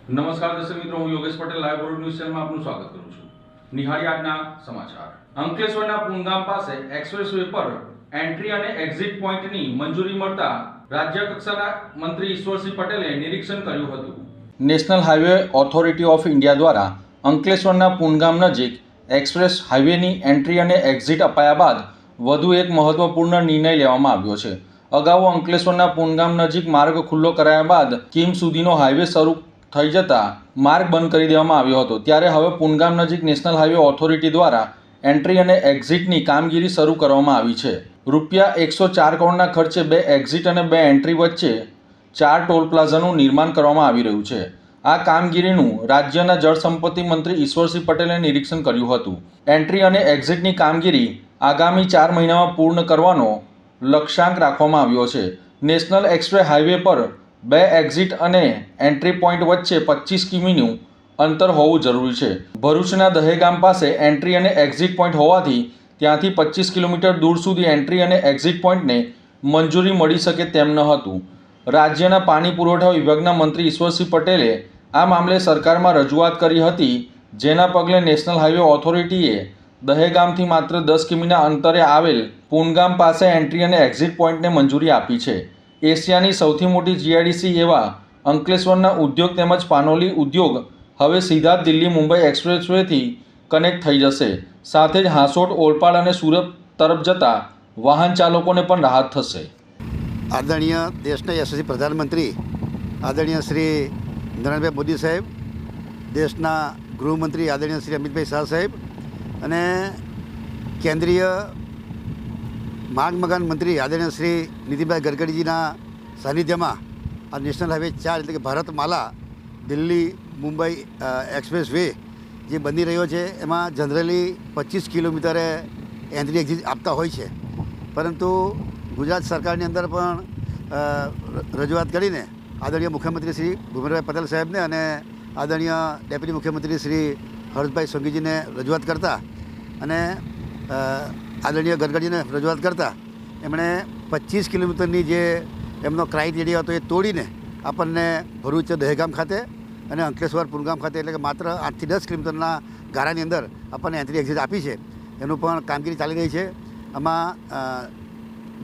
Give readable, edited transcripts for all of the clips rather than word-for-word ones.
નમસ્કાર દર્શક મિત્રો, હું Yogesh Patel live board news ચેનલમાં આપનું સ્વાગત કરું છું. નિહાળી આજના સમાચાર. અંકલેશ્વરના પૂનગામ પાસે એક્સપ્રેસવે પર એન્ટ્રી અને એક્ઝિટ પોઈન્ટની મંજૂરી મળતા રાજ્ય કક્ષાના મંત્રી ઈશ્વરસિંહ પટેલે નિરીક્ષણ કર્યું હતું. National highway authority of India દ્વારા અંકલેશ્વરના પૂનગામ નજીક એક્સપ્રેસ હાઈવેની એન્ટ્રી અને એક્ઝિટ અપાયા બાદ વધુ એક મહત્વપૂર્ણ નિર્ણય લેવામાં આવ્યો છે. અગાઉ અંકલેશ્વરના પૂનગામ નજીક માર્ગ ખુલ્લો કરાયા બાદ કીમ સુધીનો હાઈવે શરૂ થઈ જતા માર્ગ બંધ કરી દેવામાં આવ્યો હતો. ત્યારે હવે પૂનગામ નજીક નેશનલ હાઈવે ઓથોરિટી દ્વારા એન્ટ્રી અને એક્ઝિટની કામગીરી શરૂ કરવામાં આવી છે. રૂપિયા 104 કરોડના ખર્ચે 2 એક્ઝિટ અને 2 એન્ટ્રી વચ્ચે 4 ટોલ પ્લાઝાનું નિર્માણ કરવામાં આવી રહ્યું છે. આ કામગીરીનું રાજ્યના જળસંપત્તિ મંત્રી ઈશ્વરસિંહ પટેલે નિરીક્ષણ કર્યું હતું. એન્ટ્રી અને એક્ઝિટની કામગીરી આગામી 4 મહિનામાં પૂર્ણ કરવાનો લક્ષ્યાંક રાખવામાં આવ્યો છે. નેશનલ એક્સપ્રેસ હાઈવે પર 2 એક્ઝિટ અને એન્ટ્રી પોઈન્ટ વચ્ચે 25 કિમીનું અંતર હોવું જરૂરી છે. ભરૂચના દહેગામ પાસે એન્ટ્રી અને એક્ઝિટ પોઈન્ટ હોવાથી ત્યાંથી 25 કિલોમીટર દૂર સુધી એન્ટ્રી અને એક્ઝિટ પોઈન્ટને મંજૂરી મળી શકે તેમ ન હતું. રાજ્યના પાણી પુરવઠા વિભાગના મંત્રી ઈશ્વરસિંહ પટેલે આ મામલે સરકારમાં રજૂઆત કરી હતી, જેના પગલે નેશનલ હાઈવે ઓથોરિટીએ દહેગામથી માત્ર 10 કિમીના અંતરે આવેલ પૂનગામ પાસે એન્ટ્રી અને એક્ઝિટ પોઈન્ટને મંજૂરી આપી છે. એશિયાની સૌથી મોટી જીઆઈડીસી એવા અંકલેશ્વરના ઉદ્યોગ તેમજ પાનોલી ઉદ્યોગ હવે સીધા દિલ્હી મુંબઈ એક્સપ્રેસવેથી કનેક્ટ થઈ જશે. સાથે જ હાંસોટ, ઓલપાડ અને સુરત તરફ જતા વાહન ચાલકોને પણ રાહત થશે. આદરણીય દેશના યશસ્વી પ્રધાનમંત્રી આદરણીય શ્રી નરેન્દ્રભાઈ મોદી સાહેબ, દેશના ગૃહમંત્રી આદરણીય શ્રી અમિતભાઈ શાહ સાહેબ અને કેન્દ્રીય માર્ગ મકાન મંત્રી આદરણીય શ્રી નીતિનભાઈ ગડકરીજીના સાનિધ્યમાં આ નેશનલ હાઈવે 4 એટલે કે ભારતમાલા દિલ્હી મુંબઈ એક્સપ્રેસ વે જે બની રહ્યો છે, એમાં જનરલી 25 કિલોમીટરે એન્ટ્રી એક્ઝિટ આપતા હોય છે. પરંતુ ગુજરાત સરકારની અંદર પણ રજૂઆત કરીને આદરણીય મુખ્યમંત્રી શ્રી ભૂપેન્દ્રભાઈ પટેલ સાહેબને અને આદરણીય ડેપ્યુટી મુખ્યમંત્રી શ્રી હર્ષભાઈ સંઘવીજીને રજૂઆત કરતા અને આદરણીય ગડકરીજીને રજૂઆત કરતાં એમણે 25 કિલોમીટરની જે એમનો ક્રાઇટેરિયા હતો એ તોડીને આપણને ભરૂચ દહેગામ ખાતે અને અંકલેશ્વર પૂનગામ ખાતે એટલે કે માત્ર 8 થી 10 કિલોમીટરના ગાળાની અંદર આપણને એન્ટ્રી એક્ઝિટ આપી છે. એનું પણ કામગીરી ચાલી રહી છે. આમાં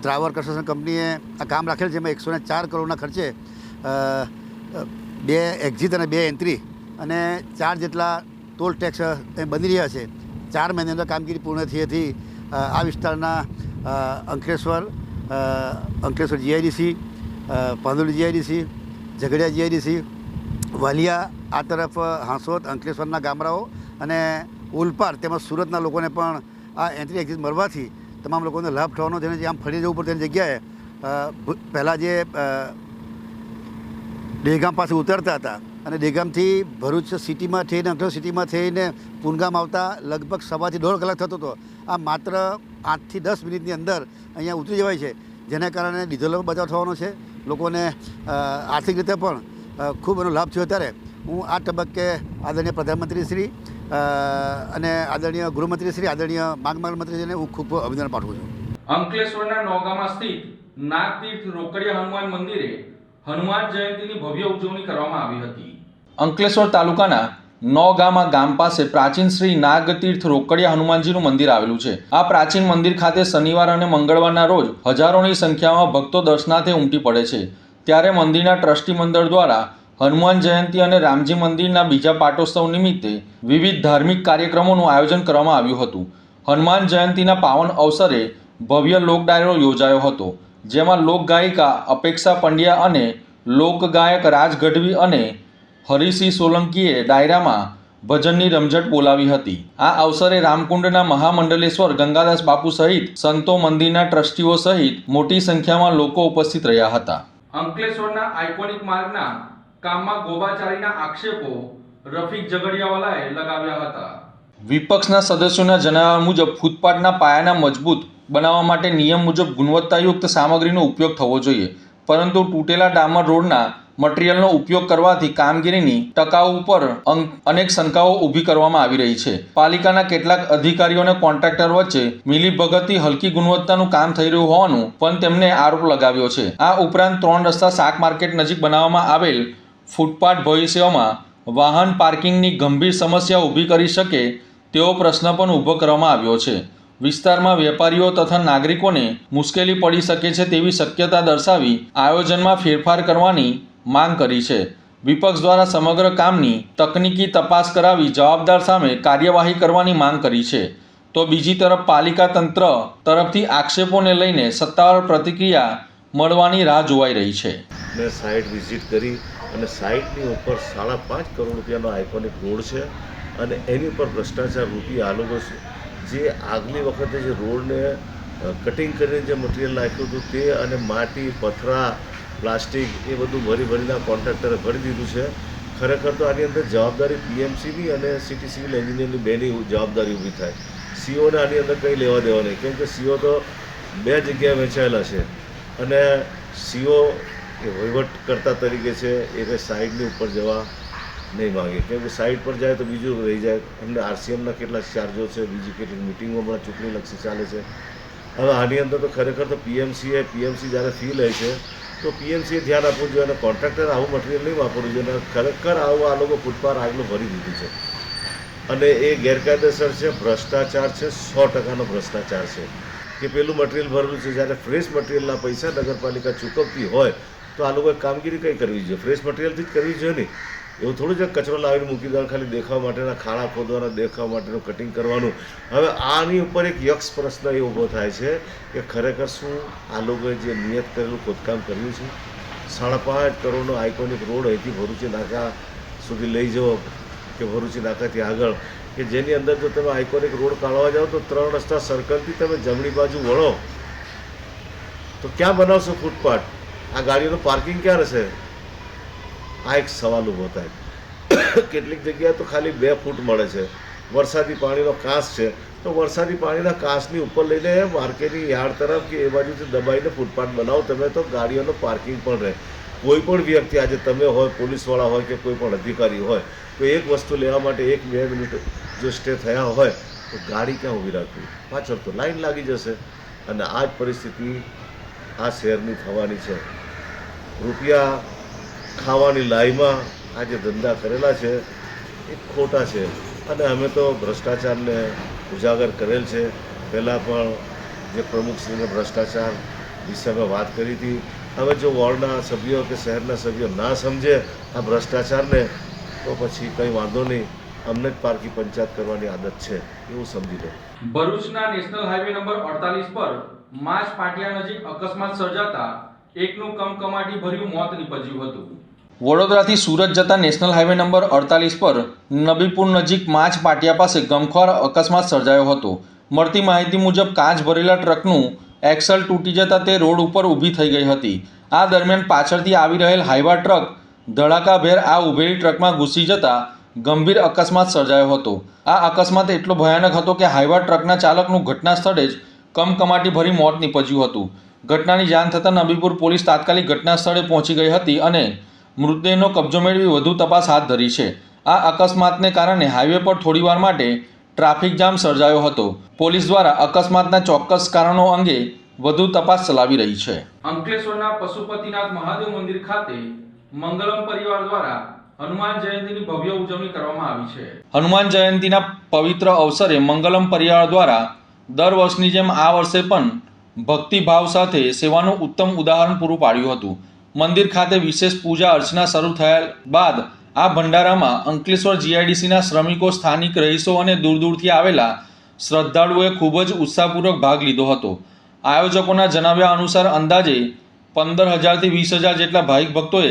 ડ્રાઈવર કન્સ્ટ્રક્શન કંપનીએ આ કામ રાખેલ છે. એમાં 104 કરોડના ખર્ચે 2 એક્ઝિટ અને 2 એન્ટ્રી અને 4 જેટલા ટોલ ટેક્સ બની રહ્યા છે. 4 મહિનાની અંદર કામગીરી પૂર્ણ થયેથી આ વિસ્તારના Ankleshwar GIDC, Pandoli GIDC, Jhagadia GIDC, Valia, આ તરફ હાંસોદ, અંકલેશ્વરના ગામડાઓ અને ઓલપાડ તેમજ સુરતના લોકોને પણ આ એન્ટ્રી એક્ઝિટ મળવાથી તમામ લોકોને લાભ થવાનો છે. જે આમ ફરી જવું પડે તેની જગ્યાએ પહેલાં જે દહેગામ પાસે ઉતરતા હતા અને દહેગામથી ભરૂચ સિટીમાં થઈને અંકલેશ્વર સિટીમાં થઈને પૂનગામ આવતા લગભગ 1.5 થી 1.5 કલાક થતો હતો. આ માત્ર 8 થી 10 મિનિટની અંદર અહીંયા ઉતરી જવાય છે, જેના કારણે ડીઝલનો બચાવ થવાનો છે. લોકોને આર્થિક રીતે પણ ખૂબ એનો લાભ થયો. ત્યારે હું આ તબક્કે આદરણીય પ્રધાનમંત્રી શ્રી અને આદરણીય ગૃહમંત્રી શ્રી, આદરણીય માર્ગ મંત્રીશ્રીને હું ખૂબ અભિનંદન પાઠવું છું. અંકલેશ્વરના નોગામાં સ્થિત નાગતીર્થ રોકડિયા હનુમાન મંદિરે હનુમાન જયંતીની ભવ્ય ઉજવણી કરવામાં આવી હતી. અંકલેશ્વર તાલુકાના નોગામા ગામ પાસે પ્રાચીન શ્રી નાગતીર્થ રોકડિયા હનુમાનજીનું મંદિર આવેલું છે. આ પ્રાચીન મંદિર ખાતે શનિવાર અને મંગળવારના રોજ હજારોની સંખ્યામાં ભક્તો દર્શનાર્થે ઉમટી પડે છે. ત્યારે મંદિરના ટ્રસ્ટી મંડળ દ્વારા હનુમાન જયંતી અને રામજી મંદિરના બીજા પાટોત્સવ નિમિત્તે વિવિધ ધાર્મિક કાર્યક્રમોનું આયોજન કરવામાં આવ્યું હતું. હનુમાન જયંતીના પાવન અવસરે ભવ્ય લોક ડાયરો યોજાયો હતો, જેમાં લોકગાયિકા અપેક્ષા પંડ્યા અને લોકગાયક રાજ ગઢવી અને હરિસિંહ સોલંકીએ ડાયરામાં ભજનની રમઝટ બોલાવી હતી. આ અવસરે રામકુંડના મહામંડલેશ્વર ગંગાદાસ બાપુ સહિત સંતો, મંદિરના ટ્રસ્ટીઓ સહિત મોટી સંખ્યામાં લોકો ઉપસ્થિત રહ્યા હતા. અંકલેશ્વરના આઇકોનિક માર્ગના કામમાં ગોબાચારીના આક્ષેપો રફીક ઝઘડિયાવાલાએ લગાવ્યા હતા. વિપક્ષના સદસ્યોના જણાવ્યા મુજબ ફૂટપાથના પાયાના મજબૂત બનાવવા માટે નિયમ મુજબ ગુણવત્તાયુક્ત સામગ્રીનો ઉપયોગ થવો જોઈએ, પરંતુ તૂટેલા ડામર રોડના મટીરીયલનો ઉપયોગ કરવાથી કામગીરીની ટકાઉ ઉપર અનેક શંકાઓ ઊભી કરવામાં આવી રહી છે. પાલિકાના કેટલાક અધિકારીઓ અને કોન્ટ્રાક્ટર વચ્ચે મિલીભગતથી હલકી ગુણવત્તાનું કામ થઈ રહ્યું હોવાનું પણ તેમણે આરોપ લગાવ્યો છે. આ ઉપરાંત 3 રસ્તા શાક માર્કેટ નજીક બનાવવામાં આવેલ ફૂટપાથ ભવિષ્યમાં વાહન પાર્કિંગની ગંભીર સમસ્યા ઊભી કરી શકે તેવો પ્રશ્ન પણ ઊભો કરવામાં આવ્યો છે. વિસ્તારમાં વેપારીઓ તથા નાગરિકોને મુશ્કેલી પડી શકે છે તેવી શક્યતા દર્શાવી આયોજનમાં ફેરફાર કરવાની માંગ કરી છે. વિપક્ષ દ્વારા સમગ્ર કામની તકનીકી તપાસ કરાવી જવાબદાર સામે કાર્યવાહી કરવાની માંગ કરી છે. તો બીજી તરફ પાલિકા તંત્ર તરફથી આક્ષેપોને લઈને સત્તાવાર પ્રતિક્રિયા મળવાની રાહ જોવાઈ રહી છે. મેં સાઇટ વિઝિટ કરી અને સાઇટની ઉપર 5.5 કરોડ રૂપિયાનો આઇકોનિક રોડ છે અને એની ઉપર ભ્રષ્ટાચાર રૂપી આ લોકો જે આગલી વખતે જે રોડને કટિંગ કરીને જે મટીરિયલ નાખ્યું હતું તે અને માટી, પથરા, પ્લાસ્ટિક એ બધું ભરીને કોન્ટ્રાક્ટરે ભરી દીધું છે. ખરેખર તો આની અંદર જવાબદારી પીએમસીની અને સિટી સિવિલ એન્જિનિયરની બેની જવાબદારી ઊભી થાય. સીઓને આની અંદર કંઈ લેવા દેવા નહીં, કેમ કે સીઓ તો 2 જગ્યાએ વહેંચાયેલા છે અને સીઓ એ વહીવટકર્તા તરીકે છે એ કંઈ સાઇડની ઉપર જવા નહીં માગે, કેમ કે સાઇડ પર જાય તો બીજું રહી જાય. એમને આરસીએમના કેટલા ચાર્જો છે, બીજી કેટલીક મિટિંગો હમણાં ચૂંટણીલક્ષી ચાલે છે. હવે આની અંદર તો ખરેખર તો પીએમસી જ્યારે ફી લે છે તો પીએમસીએ ધ્યાન આપવું જોઈએ અને કોન્ટ્રાક્ટર આવું મટીરિયલ નહીં વાપરવું જોઈએ. અને ખરેખર આવું આ લોકો ફૂટપાથ આગળ ભરી દીધું છે અને એ ગેરકાયદેસર છે, ભ્રષ્ટાચાર છે, 100%નો ભ્રષ્ટાચાર છે કે પેલું મટીરિયલ ભરેલું છે. જ્યારે ફ્રેશ મટીરિયલના પૈસા નગરપાલિકા ચૂકવતી હોય તો આ લોકોએ કામગીરી કંઈ કરવી જોઈએ, ફ્રેશ મટીરિયલથી જ કરવી જોઈએ નહીં. એવું થોડું જ કચરો લાવીને મૂકી દેવાનું, ખાલી દેખાવા માટેના ખાડા ખોદવાના, દેખાવા માટેનું કટિંગ કરવાનું. હવે આની ઉપર એક યક્ષ પ્રશ્ન એ ઊભો થાય છે કે ખરેખર શું આ લોકોએ જે નિયત કરેલું ખોદકામ કર્યું છે? 5.5 કરોડનો આઇકોનિક રોડ અહીંથી ભરૂચી નાકા સુધી લઈ જવો કે ભરૂચી નાકાથી આગળ, કે જેની અંદર જો તમે આઇકોનિક રોડ કાઢવા જાઓ તો 3 રસ્તા સર્કલથી તમે જમણી બાજુ વળો તો ક્યાં બનાવશો ફૂટપાથ? આ ગાડીઓનું પાર્કિંગ ક્યાં રહેશે? આ એક સવાલ ઊભો થાય. કેટલીક જગ્યાએ તો ખાલી 2 ફૂટ મળે છે. વરસાદી પાણીનો કાંસ છે તો વરસાદી પાણીના કાંસની ઉપર લઈને માર્કેટની યાર્ડ તરફ કે એ બાજુથી દબાઈને ફૂટપાથ બનાવો તમે, તો ગાડીઓનો પાર્કિંગ પણ રહે. કોઈ પણ વ્યક્તિ, આજે તમે હોય, પોલીસવાળા હોય કે કોઈ પણ અધિકારી હોય, તો એક વસ્તુ લેવા માટે 1-2 મિનિટ જો સ્ટે થયા હોય તો ગાડી ક્યાં ઊભી રાખવી? પાછળ તો લાઈન લાગી જશે. અને આ જ પરિસ્થિતિ આ શહેરની થવાની છે. રૂપિયા ખાવાની લાઈમાં આ જે ધંધા કરેલા છે એ ખોટા છે અને અમે તો ભ્રષ્ટાચારને ઉજાગર કરેલ છે. પહેલાં પણ જે પ્રમુખશ્રીને ભ્રષ્ટાચાર વિશે અમે વાત કરી હતી. હવે જો વોર્ડના સભ્યો કે શહેરના સભ્યો ના સમજે આ ભ્રષ્ટાચારને તો પછી કંઈ વાંધો નહીં, અમને જ પારકી પંચાયત કરવાની આદત છે એવું સમજી લો. ભરૂચના નેશનલ હાઈવે નંબર 48 પર માચ પાટિયા નજીક અકસ્માત સર્જાતા એકનું કમકમાટી ભર્યું મોત નીપજ્યું હતું. વડોદરાથી સુરત જતા નેશનલ હાઈવે નંબર 48 પર નબીપુર નજીક માચ પાટિયા પાસે ગમખ્વાર અકસ્માત સર્જાયો હતો. મળતી માહિતી મુજબ કાચ ભરેલા ટ્રકનું એક્સલ તૂટી જતાં તે રોડ ઉપર ઊભી થઈ ગઈ હતી. આ દરમિયાન પાછળથી આવી રહેલ હાઈવા ટ્રક ધડાકાભેર આ ઊભેલી ટ્રકમાં ઘૂસી જતાં ગંભીર અકસ્માત સર્જાયો હતો. આ અકસ્માત એટલો ભયાનક હતો કે હાઈવા ટ્રકના ચાલકનું ઘટના સ્થળે જ કમકમાટી ભરી મોત નીપજ્યું હતું. ઘટનાની જાણ થતાં નબીપુર પોલીસ તાત્કાલિક ઘટના સ્થળે પહોંચી ગઈ હતી અને મૃતદેહનો કબજો મેળવી વધુ તપાસ હાથ ધરી છે. આ અકસ્માતને કારણે હાઈવે પર થોડીવાર માટે ટ્રાફિક જામ સર્જાયો હતો. પોલીસ દ્વારા અકસ્માતના ચોક્કસ કારણો અંગે વધુ તપાસ ચલાવી રહી છે. અંકલેશ્વરના પશુપતિનાથ મહાદેવ મંદિર ખાતે મંગલમ પરિવાર દ્વારા હનુમાન જયંતીની ભવ્ય ઉજવણી કરવામાં આવી છે. હનુમાન જયંતીના પવિત્ર અવસરે મંગલમ પરિવાર દ્વારા દર વર્ષની જેમ આ વર્ષે પણ ભક્તિભાવ સાથે સેવાનું ઉત્તમ ઉદાહરણ પૂરું પાડ્યું હતું. મંદિર ખાતે વિશેષ પૂજા અર્ચના શરૂ થયા બાદ આ ભંડારામાં અંકલેશ્વર જીઆઈડીસીના શ્રમિકો, સ્થાનિક રહીશો અને દૂર દૂરથી આવેલા શ્રદ્ધાળુઓએ ખૂબ જ ઉત્સાહપૂર્વક ભાગ લીધો હતો. આયોજકોના જણાવ્યા અનુસાર અંદાજે 15,000 થી 20,000 જેટલા ભાવિક ભક્તોએ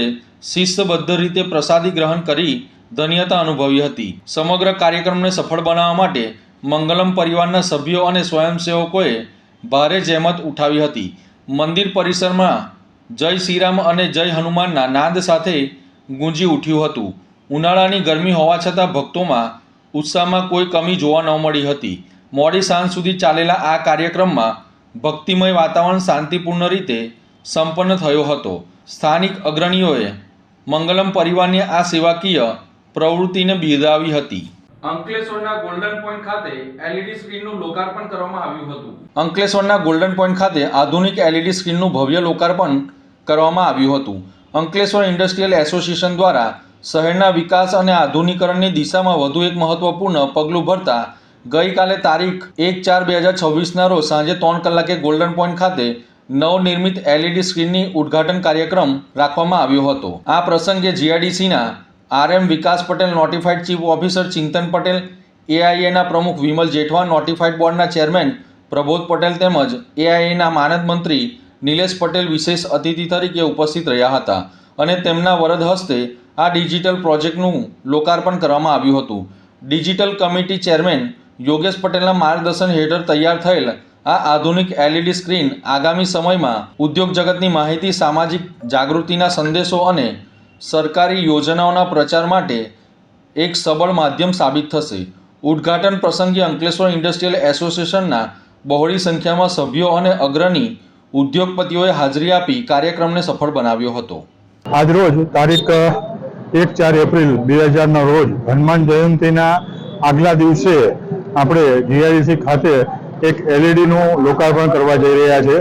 શિસ્તબદ્ધ રીતે પ્રસાદી ગ્રહણ કરી ધન્યતા અનુભવી હતી. સમગ્ર કાર્યક્રમને સફળ બનાવવા માટે મંગલમ પરિવારના સભ્યો અને સ્વયંસેવકોએ ભારે જહેમત ઉઠાવી હતી. મંદિર પરિસરમાં જય શ્રીરામ અને જય હનુમાનના નાદ સાથે ગુંજી ઉઠ્યું હતું. ઉનાળાની ગરમી હોવા છતાં ભક્તોમાં ઉત્સાહમાં કોઈ કમી જોવા ન મળી હતી. મોડી સાંજ સુધી ચાલેલા આ કાર્યક્રમમાં ભક્તિમય વાતાવરણ શાંતિપૂર્ણ રીતે સંપન્ન થયો હતો. સ્થાનિક અગ્રણીઓએ મંગલમ પરિવારની આ સેવાકીય પ્રવૃત્તિને બિરદાવી હતી. અંકલેશ્વરના ગોલ્ડન પોઈન્ટ ખાતે એલઈડી સ્ક્રીનનું લોકાર્પણ કરવામાં આવ્યું હતું. અંકલેશ્વરના ગોલ્ડન પોઈન્ટ ખાતે આધુનિક એલઈડી સ્ક્રીનનું ભવ્ય લોકાર્પણ કરવામાં આવ્યું હતું. અંકલેશ્વર ઇન્ડસ્ટ્રીયલ એસોસિએશન દ્વારા શહેરના વિકાસ અને આધુનિકરણની દિશામાં વધુ એક મહત્વપૂર્ણ પગલું ભરતા ગઈકાલે તારીખ 1/4/2026ના રોજ સાંજે 3 કલાકે ગોલ્ડન પોઈન્ટ ખાતે નવનિર્મિત LED સ્ક્રીનની ઉદ્ઘાટન કાર્યક્રમ રાખવામાં આવ્યો હતો. આ પ્રસંગે GIDCના RM વિકાસ પટેલ, નોટિફાઈડ ચીફ ઓફિસર ચિંતન પટેલ, AIAના પ્રમુખ વિમલ જેઠવા, નોટિફાઈડ બોર્ડના ચેરમેન પ્રબોધ પટેલ તેમજ AIAના માનદ મંત્રી નિલેશ પટેલ વિશેષ અતિથિ તરીકે ઉપસ્થિત રહ્યા હતા અને તેમના વરદ હસ્તે આ ડિજિટલ પ્રોજેક્ટનું લોકાર્પણ કરવામાં આવ્યું હતું. ડિજિટલ કમિટી ચેરમેન યોગેશ પટેલના માર્ગદર્શન હેઠળ તૈયાર થયેલ આ આધુનિક LED સ્ક્રીન આગામી સમયમાં ઉદ્યોગ જગતની માહિતી, સામાજિક જાગૃતિના સંદેશો અને સરકારી યોજનાઓના પ્રચાર માટે એક સબળ માધ્યમ સાબિત થશે. ઉદ્ઘાટન પ્રસંગે અંકલેશ્વર ઇન્ડસ્ટ્રીયલ એસોસિએશનના બહોળી સંખ્યામાં સભ્યો અને અગ્રણી ઉદ્યોગપતિઓએ હાજરી આપી કાર્યક્રમને સફળ બનાવ્યો હતો. આજરોજ તારીખ 1/4 એપ્રિલ 2000ના રોજ હનુમાન જયંતિના આગલા દિવસે આપણે GIDC ખાતે એક LEDનું લોકાર્પણ કરવા જઈ રહ્યા છે.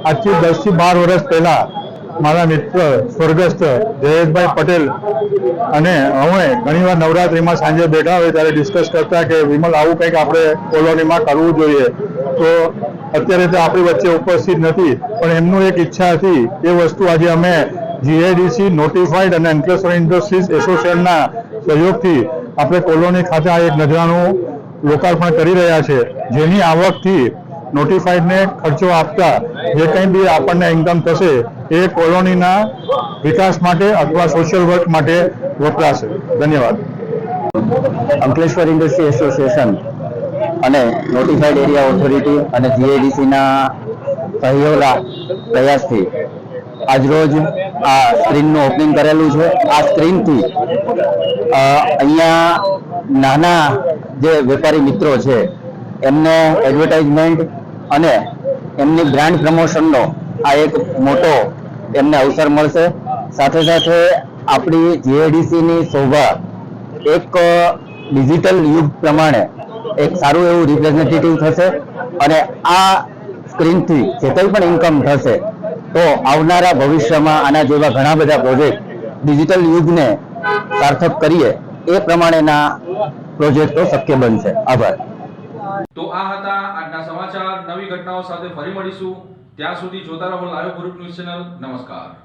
આજથી 10 થી 12 વર્ષ પહેલાં મારા મિત્ર સ્વર્ગસ્થ જયેશભાઈ પટેલ અને અમે ઘણીવાર નવરાત્રિમાં સાંજે બેઠા હોય ત્યારે ડિસ્કસ કરતા કે વિમલ આવું કંઈક આપણે કોલોનીમાં કરવું જોઈએ. તો અત્યારે તો આપણી વચ્ચે ઉપસ્થિત નથી, પણ એમનું એક ઈચ્છા હતી. એ વસ્તુ આજે અમે GIDC, નોટિફાઈડ અને અંકલેશ્વર ઇન્ડસ્ટ્રીઝ એસોસિએશનના સહયોગથી આપણે કોલોની ખાતે આ એક નજરાનું લોકાર્પણ કરી રહ્યા છે, જેની આવકથી નોટિફાઈડને ખર્ચો આપતા જે કંઈ બી આપણને ઇન્કમ થશે એ કોલોનીના વિકાસ માટે અથવા સોશિયલ વર્ક માટે વપરાશે. ધન્યવાદ. અંકલેશ્વર ઇન્ડસ્ટ્રી એસોસિએશન અને નોટિફાઈડ એરિયા ઓથોરિટી અને GIDCના સહયોગના પ્રયાસથી આજરોજ આ સ્ક્રીનનું ઓપનિંગ કરેલું છે. આ સ્ક્રીનથી અહીંયા નાના જે વેપારી મિત્રો છે એમને એડવર્ટાઇઝમેન્ટ અને એમની બ્રાન્ડ પ્રમોશનનો આ એક મોટો એમને અવસર મળશે. સાથે સાથે આપણી GIDCની શોભા એક ડિજિટલ યુગ પ્રમાણે એક સારું એવું રિપ્રેઝેન્ટેટિવ થશે અને આ સ્ક્રીનથી જે કંઈ પણ ઇન્કમ થશે તો આવનારા ભવિષ્યમાં આના જેવા ઘણા બધા પ્રોજેક્ટ ડિજિટલ યુગને સાર્થક કરીએ એ પ્રમાણેના પ્રોજેક્ટો શક્ય બનશે. આભાર. તો આ હતા આજના સમાચાર. નવી ઘટનાઓ સાથે ફરી મળીશું. ત્યાં સુધી જોતા રહો લાઈવ ગ્રુપ ન્યૂઝ ચેનલ. નમસ્કાર.